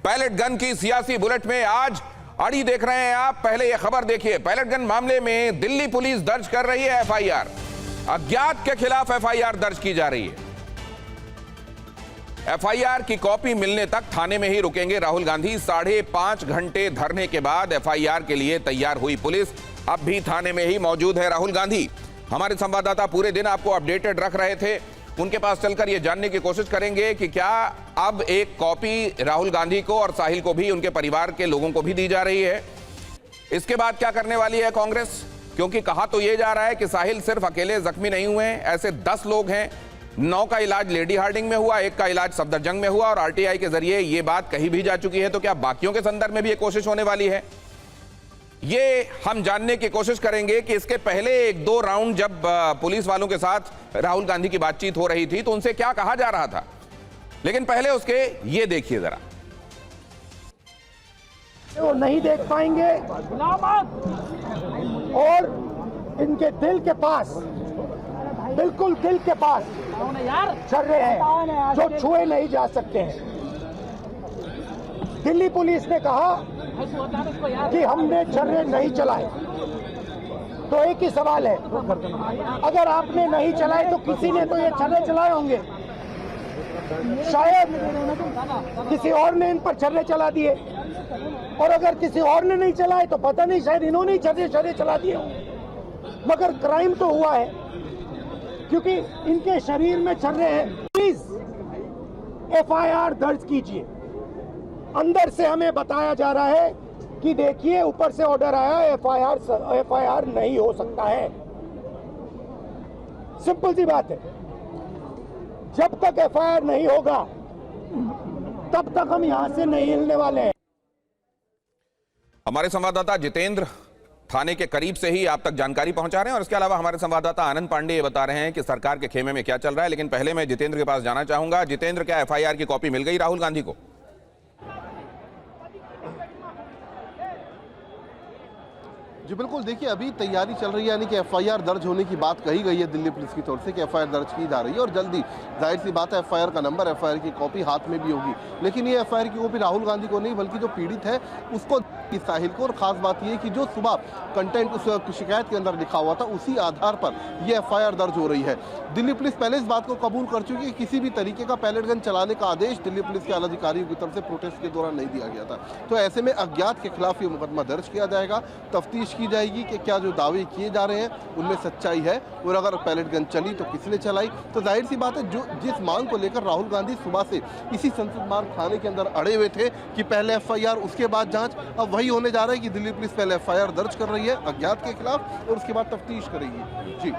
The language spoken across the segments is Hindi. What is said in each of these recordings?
पैलेट गन की सियासी बुलेट में आज अड़ी देख रहे हैं आप। पहले यह खबर देखिए, पैलेट गन मामले में दिल्ली पुलिस दर्ज कर रही है एफआईआर। अज्ञात के खिलाफ एफआईआर दर्ज की जा रही है। एफआईआर की कॉपी मिलने तक थाने में ही रुकेंगे राहुल गांधी। 5.5 घंटे धरने के बाद एफआईआर के लिए तैयार हुई पुलिस। अब भी थाने में ही मौजूद है राहुल गांधी। हमारे संवाददाता पूरे दिन आपको अपडेटेड रख रहे थे। उनके पास चलकर यह जानने की कोशिश करेंगे कि क्या अब एक कॉपी राहुल गांधी को और साहिल को भी, उनके परिवार के लोगों को भी दी जा रही है। इसके बाद क्या करने वाली है कांग्रेस, क्योंकि कहा तो यह जा रहा है कि साहिल सिर्फ अकेले जख्मी नहीं हुए, ऐसे 10 लोग हैं। 9 का इलाज लेडी हार्डिंग में हुआ, 1 का इलाज सफदरजंग में हुआ और आरटीआई के जरिए यह बात कही भी जा चुकी है। तो क्या बाकियों के संदर्भ में भी यह कोशिश होने वाली है, ये हम जानने की कोशिश करेंगे। कि इसके पहले 1-2 राउंड जब पुलिस वालों के साथ राहुल गांधी की बातचीत हो रही थी तो उनसे क्या कहा जा रहा था, लेकिन पहले उसके ये देखिए जरा। वो नहीं देख पाएंगे और इनके दिल के पास, बिल्कुल दिल के पास छर्रे हैं जो छुए नहीं जा सकते हैं। दिल्ली पुलिस ने कहा कि हमने छर्रे नहीं चलाए, तो एक ही सवाल है, अगर आपने नहीं चलाए तो किसी ने तो ये छर्रे चलाए होंगे। शायद किसी और ने इन पर छर्रे चला दिए, और अगर किसी और ने नहीं चलाए तो पता नहीं, शायद इन्होंने ही छर्रे चला दिए होंगे। मगर क्राइम तो हुआ है क्योंकि इनके शरीर में छर्रे हैं। प्लीज एफआईआर दर्ज कीजिए। अंदर से हमें बताया जा रहा है कि देखिए ऊपर से ऑर्डर आया, एफआईआर नहीं हो सकता है। सिंपल सी बात है, जब तक एफआईआर नहीं होगा तब तक हम यहां से नहीं हिलने वाले हैं। हमारे संवाददाता जितेंद्र थाने के करीब से ही आप तक जानकारी पहुंचा रहे हैं, और इसके अलावा हमारे संवाददाता आनंद पांडे ये बता रहे हैं कि सरकार के खेमे में क्या चल रहा है। लेकिन पहले मैं जितेंद्र के पास जाना चाहूंगा। जितेंद्र, क्या एफआईआर की कॉपी मिल गई राहुल गांधी को? जी बिल्कुल, देखिए अभी तैयारी चल रही है, यानी कि एफआईआर दर्ज होने की बात कही गई है दिल्ली पुलिस की तरफ से कि एफआईआर दर्ज की जा रही है और जल्दी, जाहिर सी बात है, एफआईआर का नंबर, एफआईआर की कॉपी हाथ में भी होगी। लेकिन ये एफआईआर की कॉपी राहुल गांधी को नहीं बल्कि जो पीड़ित है उसको, साहिल को। और खास बात यह कि जो सुबह कंटेंट उस शिकायत के अंदर लिखा हुआ था उसी आधार पर यह एफआईआर दर्ज हो रही है। दिल्ली पुलिस पहले इस बात को कबूल कर चुकी है कि किसी भी तरीके का पैलेट गन चलाने का आदेश दिल्ली पुलिस के आला अधिकारियों की तरफ से प्रोटेस्ट के दौरान नहीं दिया गया था। तो ऐसे में अज्ञात के खिलाफ ये मुकदमा दर्ज किया जाएगा, तफ्तीश की जाएगी कि क्या जो दावे किए जा रहे हैं उनमें सच्चाई है, और अगर पैलेट गन चली तो किसने चलाई। तो जाहिर सी बात है, जो जिस मांग को लेकर राहुल गांधी सुबह से इसी संसद मार्ग थाने के अंदर अड़े हुए थे कि पहले एफआईआर उसके बाद जांच, अब वही होने जा रहा है कि दिल्ली पुलिस पहले एफआईआर दर्ज कर रही है अज्ञात के खिलाफ और उसके बाद तफ्तीश करेगी। जी,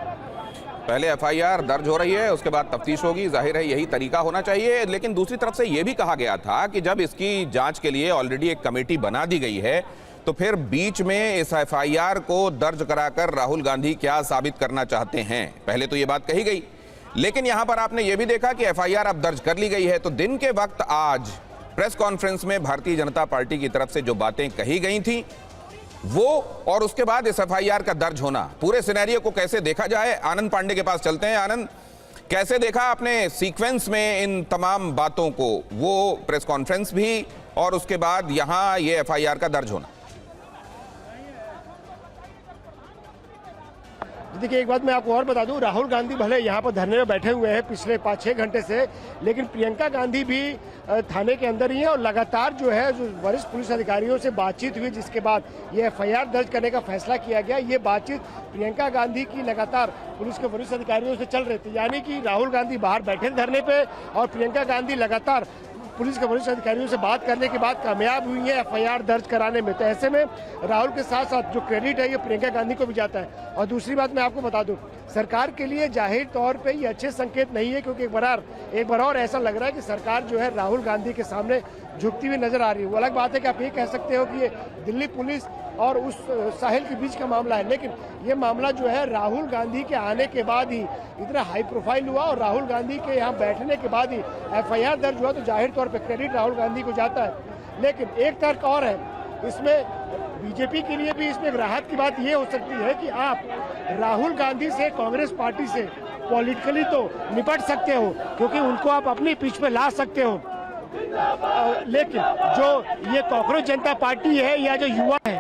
पहले एफआईआर दर्ज हो रही है, उसके बाद तफ्तीश होगी। जाहिर है यही तरीका होना चाहिए। लेकिन दूसरी तरफ से यह भी कहा गया था कि जब इसकी जांच के लिए ऑलरेडी एक कमेटी बना दी गई है तो फिर बीच में इस एफआईआर को दर्ज कराकर राहुल गांधी क्या साबित करना चाहते हैं। पहले तो यह बात कही गई, लेकिन यहां पर आपने यह भी देखा कि एफआईआर अब दर्ज कर ली गई है। तो दिन के वक्त आज प्रेस कॉन्फ्रेंस में भारतीय जनता पार्टी की तरफ से जो बातें कही गई थी वो, और उसके बाद इस एफआईआर का दर्ज होना, पूरे सिनेरियो को कैसे देखा जाए, आनंद पांडे के पास चलते हैं। आनंद, कैसे देखा आपने सीक्वेंस में इन तमाम बातों को, वो प्रेस कॉन्फ्रेंस भी और उसके बाद यहां ये एफआईआर का दर्ज होना? देखिए, एक बात मैं आपको और बता दूं, राहुल गांधी भले यहाँ पर धरने में बैठे हुए हैं पिछले 5-6 घंटे से, लेकिन प्रियंका गांधी भी थाने के अंदर ही है और लगातार जो है, जो वरिष्ठ पुलिस अधिकारियों से बातचीत हुई जिसके बाद ये एफआईआर दर्ज करने का फैसला किया गया। ये बातचीत प्रियंका गांधी की लगातार पुलिस के वरिष्ठ अधिकारियों से चल रही थी, यानी कि राहुल गांधी बाहर बैठे धरने पे और प्रियंका गांधी लगातार पुलिस के वरिष्ठ अधिकारियों से बात करने के बाद कामयाब हुई है एफआईआर दर्ज कराने में। तो ऐसे में राहुल के साथ साथ जो क्रेडिट है ये प्रियंका गांधी को भी जाता है। और दूसरी बात मैं आपको बता दूं, सरकार के लिए जाहिर तौर पे ये अच्छे संकेत नहीं है, क्योंकि एक बार और ऐसा लग रहा है कि सरकार जो है राहुल गांधी के सामने झुकती हुई नजर आ रही है। वो अलग बात है कि आप ये कह सकते हो कि ये दिल्ली पुलिस और उस साहिल के बीच का मामला है, लेकिन ये मामला जो है राहुल गांधी के आने के बाद ही इतना हाई प्रोफाइल हुआ और राहुल गांधी के यहाँ बैठने के बाद ही एफआईआर दर्ज हुआ। तो जाहिर तौर पे क्रेडिट राहुल गांधी को जाता है। लेकिन एक तर्क और है इसमें, बीजेपी के लिए भी इसमें एक राहत की बात ये हो सकती है कि आप राहुल गांधी से, कांग्रेस पार्टी से पॉलिटिकली तो निपट सकते हो, क्योंकि उनको आप अपनी पिच पे ला सकते हो। लेकिन जो ये कॉकरोच जनता पार्टी है या जो युवा है,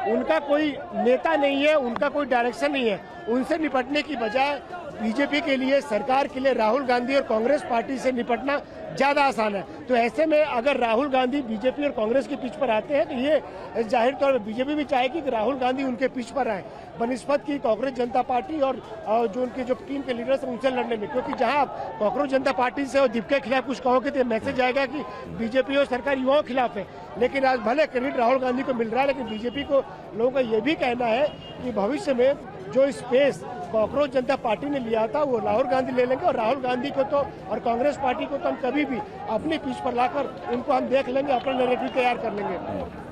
उनका कोई नेता नहीं है, उनका कोई डायरेक्शन नहीं है। उनसे निपटने की बजाय बीजेपी के लिए, सरकार के लिए राहुल गांधी और कांग्रेस पार्टी से निपटना ज़्यादा आसान है। तो ऐसे में अगर राहुल गांधी बीजेपी और कांग्रेस के पीछ पर आते हैं तो ये जाहिर तौर पर बीजेपी भी चाहेगी कि राहुल गांधी उनके पीछ पर आए, बनिस्बत की कांग्रेस जनता पार्टी और जो उनके जो टीम के लीडर्स हैं उनसे लड़ने में। क्योंकि जहां आप कांग्रेस जनता पार्टी से और दीपक के खिलाफ कुछ कहोगे तो मैसेज आएगा कि बीजेपी और सरकार युवाओं के खिलाफ है। लेकिन आज भले क्रेडिट राहुल गांधी को मिल रहा है, लेकिन बीजेपी को लोगों का ये भी कहना है कि भविष्य में जो स्पेस कांग्रेस जनता पार्टी ने लिया था वो राहुल गांधी ले लेंगे, और राहुल गांधी को तो और कांग्रेस पार्टी को तो हम कभी भी अपने पीछ पर लाकर उनको हम देख लेंगे, अपना नैरेटिव तैयार कर लेंगे।